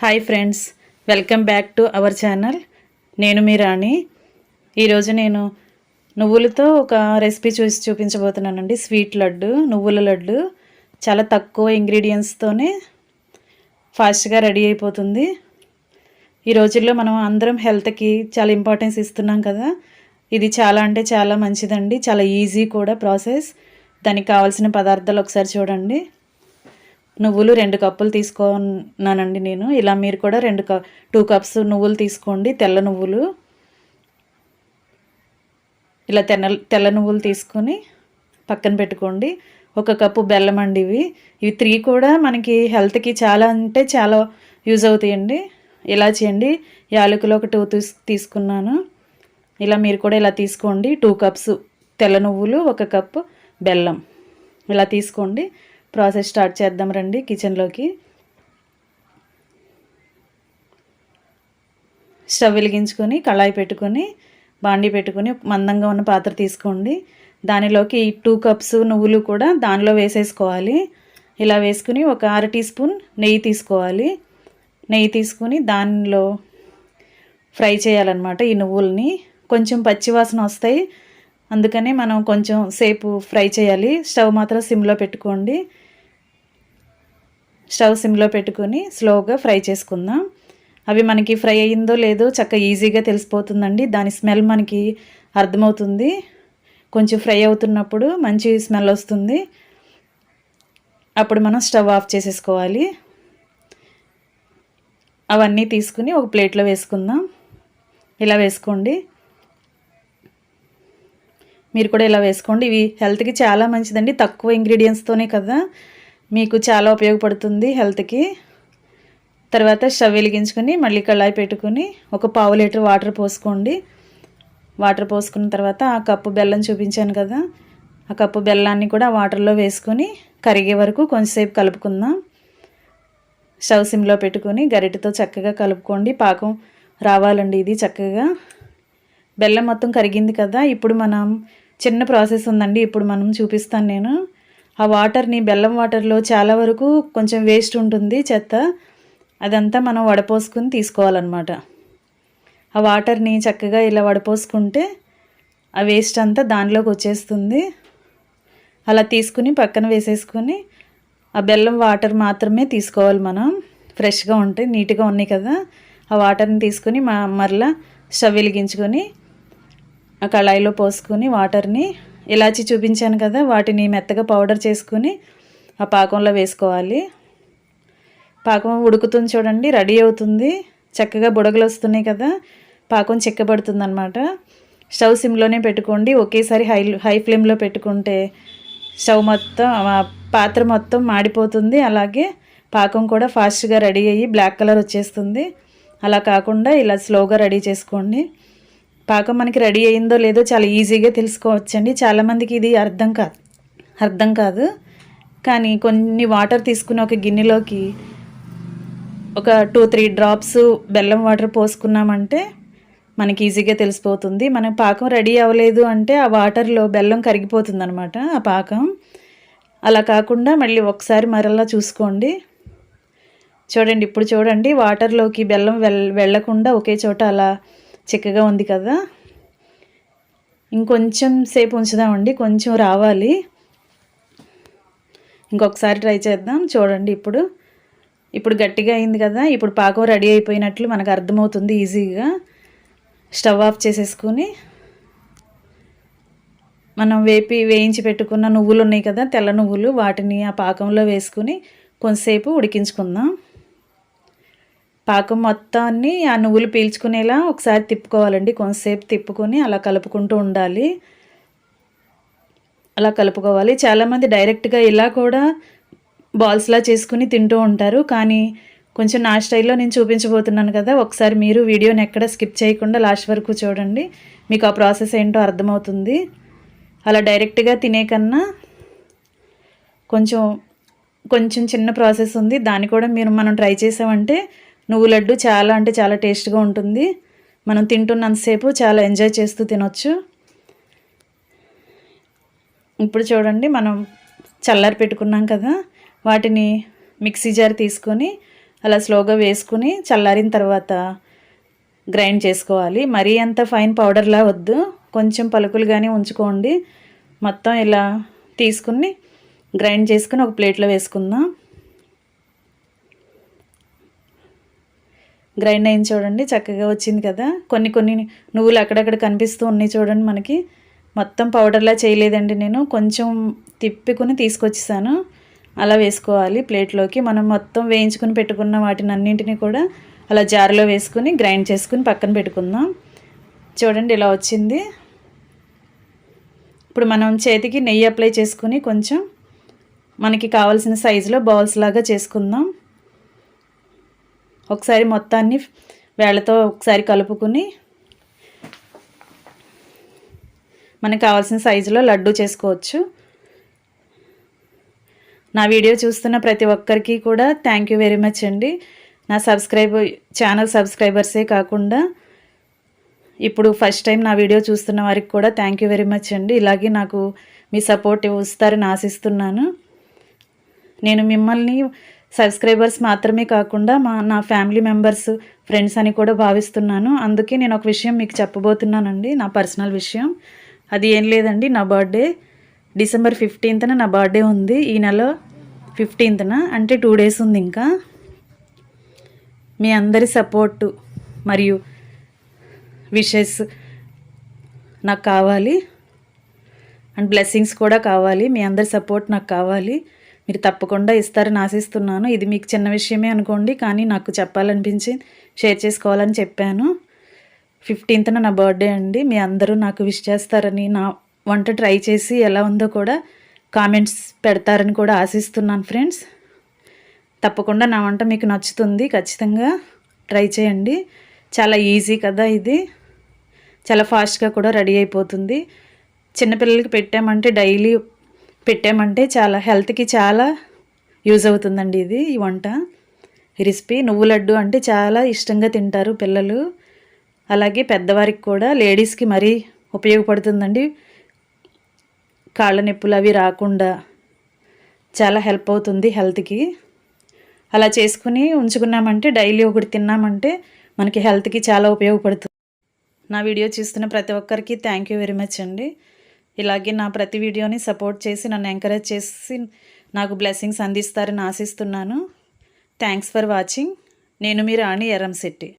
Hi friends, welcome back to our channel. నేను మీ రాణి. ఈరోజు నేను నువ్వులతో ఒక రెసిపీ చూపించబోతున్నానండి. స్వీట్ లడ్డు, నువ్వుల లడ్డు. చాలా తక్కువ ఇంగ్రీడియంట్స్తోనే ఫాస్ట్గా రెడీ అయిపోతుంది. ఈ రోజుల్లో మనం అందరం హెల్త్కి చాలా ఇంపార్టెన్స్ ఇస్తున్నాం కదా. ఇది చాలా అంటే చాలా మంచిదండి. చాలా ఈజీ కూడా ప్రాసెస్. దానికి కావాల్సిన పదార్థాలు ఒకసారి చూడండి. నువ్వులు 2 కప్పులు తీసుకున్నానండి నేను. ఇలా మీరు కూడా 2 కప్స్ నువ్వులు తీసుకోండి. తెల్ల నువ్వులు. ఇలా తెల్ల నువ్వులు తీసుకొని పక్కన పెట్టుకోండి. 1 కప్పు బెల్లం అండి. ఇవి 3 కూడా మనకి హెల్త్కి చాలా అంటే చాలా యూజ్ అవుతాయండి. ఇలా చేయండి. యాలకులు ఒక 2 తీసుకున్నాను. ఇలా మీరు కూడా ఇలా తీసుకోండి. 2 కప్స్ తెల్ల నువ్వులు, 1 కప్పు బెల్లం ఇలా తీసుకోండి. ప్రాసెస్ స్టార్ట్ చేద్దాం రండి కిచెన్లోకి. స్టవ్ వెలిగించుకొని కళాయి పెట్టుకొని బాండి పెట్టుకొని మందంగా ఉన్న పాత్ర తీసుకోండి. దానిలోకి 2 కప్స్ నువ్వులు కూడా దానిలో వేసేసుకోవాలి. ఇలా వేసుకుని ఒక 1/2 టీ స్పూన్ నెయ్యి తీసుకోవాలి. నెయ్యి తీసుకుని దానిలో ఫ్రై చేయాలన్నమాట. ఈ నువ్వుల్ని కొంచెం పచ్చివాసన వస్తాయి, అందుకని మనం కొంచెం సేపు ఫ్రై చేయాలి. స్టవ్ మాత్రం సిమ్లో పెట్టుకోండి. స్టవ్ సిమ్లో పెట్టుకొని స్లోగా ఫ్రై చేసుకుందాం. అవి మనకి ఫ్రై అయ్యిందో లేదో చక్కగా ఈజీగా తెలిసిపోతుందండి. దాని స్మెల్ మనకి అర్థమవుతుంది. కొంచెం ఫ్రై అవుతున్నప్పుడు మంచి స్మెల్ వస్తుంది. అప్పుడు మనం స్టవ్ ఆఫ్ చేసేసుకోవాలి. అవన్నీ తీసుకుని ఒక ప్లేట్లో వేసుకుందాం. ఇలా వేసుకోండి. మీరు కూడా ఇలా వేసుకోండి. ఇవి హెల్త్కి చాలా మంచిదండి. తక్కువ ఇంగ్రీడియంట్స్తోనే కదా, మీకు చాలా ఉపయోగపడుతుంది హెల్త్కి. తర్వాత స్టవ్ వెలిగించుకొని మళ్ళీ కళాయి పెట్టుకొని ఒక 1/2 లీటర్ వాటర్ పోసుకోండి. వాటర్ పోసుకున్న తర్వాత ఆ కప్పు బెల్లం చూపించాను కదా, ఆ కప్పు బెల్లాన్ని కూడా వాటర్లో వేసుకొని కరిగే వరకు కొంచెంసేపు కలుపుకుందాం. స్టవ్ సిమ్లో పెట్టుకొని గరిటెతో చక్కగా కలుపుకోండి. పాకం రావాలండి ఇది చక్కగా. బెల్లం మొత్తం కరిగింది కదా. ఇప్పుడు మనం చిన్న ప్రాసెస్ ఉందండి, ఇప్పుడు మనం చూపిస్తాను నేను. ఆ వాటర్ని, బెల్లం వాటర్లో చాలా వరకు కొంచెం వేస్ట్ ఉంటుంది, చెత్త. అదంతా మనం వడపోసుకుని తీసుకోవాలన్నమాట. ఆ వాటర్ని చక్కగా ఇలా వడపోసుకుంటే ఆ వేస్ట్ అంతా దానిలోకి వచ్చేస్తుంది. అలా తీసుకుని పక్కన వేసేసుకొని ఆ బెల్లం వాటర్ మాత్రమే తీసుకోవాలి మనం. ఫ్రెష్గా ఉంటాయి, నీట్గా ఉన్నాయి కదా. ఆ వాటర్ని తీసుకొని మరలా స్టవ్ వెలిగించుకొని ఆ కళాయిలో పోసుకొని వాటర్ని, ఇలాచి చూపించాను కదా, వాటిని మెత్తగా పౌడర్ చేసుకుని ఆ పాకంలో వేసుకోవాలి. పాకం ఉడుకుతుంది చూడండి, రెడీ అవుతుంది. చక్కగా బుడగలు వస్తున్నాయి కదా, పాకం చిక్కబడుతుంది అన్నమాట. స్టవ్ సిమ్లోనే పెట్టుకోండి. ఒకేసారి హై ఫ్లేమ్లో పెట్టుకుంటే స్టవ్ మొత్తం, పాత్ర మొత్తం మాడిపోతుంది. అలాగే పాకం కూడా ఫాస్ట్గా రెడీ అయ్యి బ్లాక్ కలర్ వచ్చేస్తుంది. అలా కాకుండా ఇలా స్లోగా రెడీ చేసుకోండి. పాకం మనకి రెడీ అయిందో లేదో చాలా ఈజీగా తెలుసుకోవచ్చండి. చాలామందికి ఇది అర్థం కాదు. కానీ కొన్ని వాటర్ తీసుకుని ఒక గిన్నెలోకి ఒక 2-3 డ్రాప్స్ బెల్లం వాటర్ పోసుకున్నామంటే మనకి ఈజీగా తెలిసిపోతుంది. మన పాకం రెడీ అవ్వలేదు అంటే ఆ వాటర్లో బెల్లం కరిగిపోతుంది అనమాట, ఆ పాకం. అలా కాకుండా మళ్ళీ ఒకసారి మరలా చూసుకోండి. చూడండి, ఇప్పుడు చూడండి, వాటర్లోకి బెల్లం వెళ్ళకుండా ఒకే చోట అలా చిక్కగా ఉంది కదా. ఇంకొంచెం సేపు ఉంచుదామండి, కొంచెం రావాలి. ఇంకొకసారి ట్రై చేద్దాం. చూడండి, ఇప్పుడు గట్టిగా అయింది కదా. ఇప్పుడు పాకం రెడీ అయిపోయినట్లు మనకు అర్థమవుతుంది ఈజీగా. స్టవ్ ఆఫ్ చేసేసుకుని మనం వేయించి పెట్టుకున్న నువ్వులు ఉన్నాయి కదా, తెల్ల నువ్వులు, వాటిని ఆ పాకంలో వేసుకుని కొంతసేపు ఉడికించుకుందాం. పాకం మొత్తాన్ని ఆ నువ్వులు పీల్చుకునేలా ఒకసారి తిప్పుకోవాలండి. కొంతసేపు తిప్పుకొని అలా కలుపుకుంటూ ఉండాలి. అలా కలుపుకోవాలి. చాలామంది డైరెక్ట్గా ఇలా కూడా బాల్స్లా చేసుకుని తింటూ ఉంటారు. కానీ కొంచెం నా స్టైల్లో నేను చూపించబోతున్నాను కదా, ఒకసారి మీరు వీడియోని ఎక్కడ స్కిప్ చేయకుండా లాస్ట్ వరకు చూడండి. మీకు ఆ ప్రాసెస్ ఏంటో అర్థమవుతుంది. అలా డైరెక్ట్గా తినే కన్నా కొంచెం చిన్న ప్రాసెస్ ఉంది. దాన్ని కూడా మనం ట్రై చేసామంటే నువ్వు లడ్డు చాలా అంటే చాలా టేస్ట్గా ఉంటుంది. మనం తింటున్నంతసేపు చాలా ఎంజాయ్ చేస్తూ తినొచ్చు. ఇప్పుడు చూడండి, మనం చల్లారి పెట్టుకున్నాం కదా, వాటిని మిక్సీ జార్ తీసుకొని అలా స్లోగా వేసుకుని చల్లారిన తర్వాత గ్రైండ్ చేసుకోవాలి. మరీ అంత ఫైన్ పౌడర్లా వద్దు, కొంచెం పలుకులుగానే ఉంచుకోండి. మొత్తం ఇలా తీసుకుని గ్రైండ్ చేసుకుని ఒక ప్లేట్లో వేసుకుందాం. గ్రైండ్ అయింది చూడండి, చక్కగా వచ్చింది కదా. కొన్ని కొన్ని నువ్వులు అక్కడక్కడ కనిపిస్తూ ఉన్నాయి చూడండి మనకి. మొత్తం పౌడర్లా చేయలేదండి నేను, కొంచెం తిప్పుకుని తీసుకొచ్చేసాను. అలా వేసుకోవాలి ప్లేట్లోకి. మనం మొత్తం వేయించుకుని పెట్టుకున్న వాటిని అన్నింటినీ కూడా అలా జార్లో వేసుకుని గ్రైండ్ చేసుకుని పక్కన పెట్టుకుందాం. చూడండి ఇలా వచ్చింది. ఇప్పుడు మనం చేతికి నెయ్యి అప్లై చేసుకుని కొంచెం మనకి కావాల్సిన సైజులో బౌల్స్ లాగా చేసుకుందాం. ఒకసారి మొత్తాన్ని వేళ్ళతో ఒకసారి కలుపుకుని మనకు కావాల్సిన సైజులో లడ్డు చేసుకోవచ్చు. నా వీడియో చూస్తున్న ప్రతి ఒక్కరికి కూడా థ్యాంక్ యూ వెరీ మచ్ అండి. నా ఛానల్ సబ్స్క్రైబర్సే కాకుండా ఇప్పుడు ఫస్ట్ టైం నా వీడియో చూస్తున్న వారికి కూడా థ్యాంక్ యూ వెరీ మచ్ అండి. ఇలాగే నాకు మీ సపోర్ట్ ఇస్తారని ఆశిస్తున్నాను. నేను మిమ్మల్ని సబ్స్క్రైబర్స్ మాత్రమే కాకుండా నా ఫ్యామిలీ మెంబర్స్, ఫ్రెండ్స్ అని కూడా భావిస్తున్నాను. అందుకే నేను ఒక విషయం మీకు చెప్పబోతున్నానండి, నా పర్సనల్ విషయం. అది ఏం లేదండి, నా బర్త్డే డిసెంబర్ 15న నా బర్త్డే ఉంది. ఈ నెల 15న, అంటే 2 days ఉంది ఇంకా. మీ అందరి సపోర్టు మరియు విషెస్ నాకు కావాలి, అండ్ బ్లెస్సింగ్స్ కూడా కావాలి. మీ అందరి సపోర్ట్ నాకు కావాలి. మీరు తప్పకుండా ఇస్తారని ఆశిస్తున్నాను. ఇది మీకు చిన్న విషయమే అనుకోండి, కానీ నాకు చెప్పాలనిపించి షేర్ చేసుకోవాలని చెప్పాను. 15న నా బర్త్డే అండి. మీ అందరూ నాకు విష్ చేస్తారని, నా వంట ట్రై చేసి ఎలా ఉందో కూడా కామెంట్స్ పెడతారని కూడా ఆశిస్తున్నాను ఫ్రెండ్స్. తప్పకుండా నా వంట మీకు నచ్చుతుంది, ఖచ్చితంగా ట్రై చేయండి. చాలా ఈజీ కదా ఇది, చాలా ఫాస్ట్గా కూడా రెడీ అయిపోతుంది. చిన్నపిల్లలకి పెట్టామంటే, డైలీ పెట్టామంటే చాలా హెల్త్కి చాలా యూజ్ అవుతుందండి ఇది, ఈ వంట, ఈ రెసిపీ. నువ్వు లడ్డు అంటే చాలా ఇష్టంగా తింటారు పిల్లలు, అలాగే పెద్దవారికి కూడా, లేడీస్కి మరీ ఉపయోగపడుతుందండి. కాళ్ళ నొప్పులు అవి రాకుండా చాలా హెల్ప్ అవుతుంది హెల్త్కి. అలా చేసుకుని ఉంచుకున్నామంటే, డైలీ ఒకటి తిన్నామంటే మనకి హెల్త్కి చాలా ఉపయోగపడుతుంది. నా వీడియో చూస్తున్న ప్రతి ఒక్కరికి థ్యాంక్ యూ వెరీ మచ్ అండి. ఇలాగే నా ప్రతి వీడియోని సపోర్ట్ చేసి నన్ను ఎంకరేజ్ చేసి నాకు బ్లెస్సింగ్స్ అందిస్తారని ఆశిస్తున్నాను. Thanks for watching. నేను మీ రాణి ఎర్రంశెట్టి.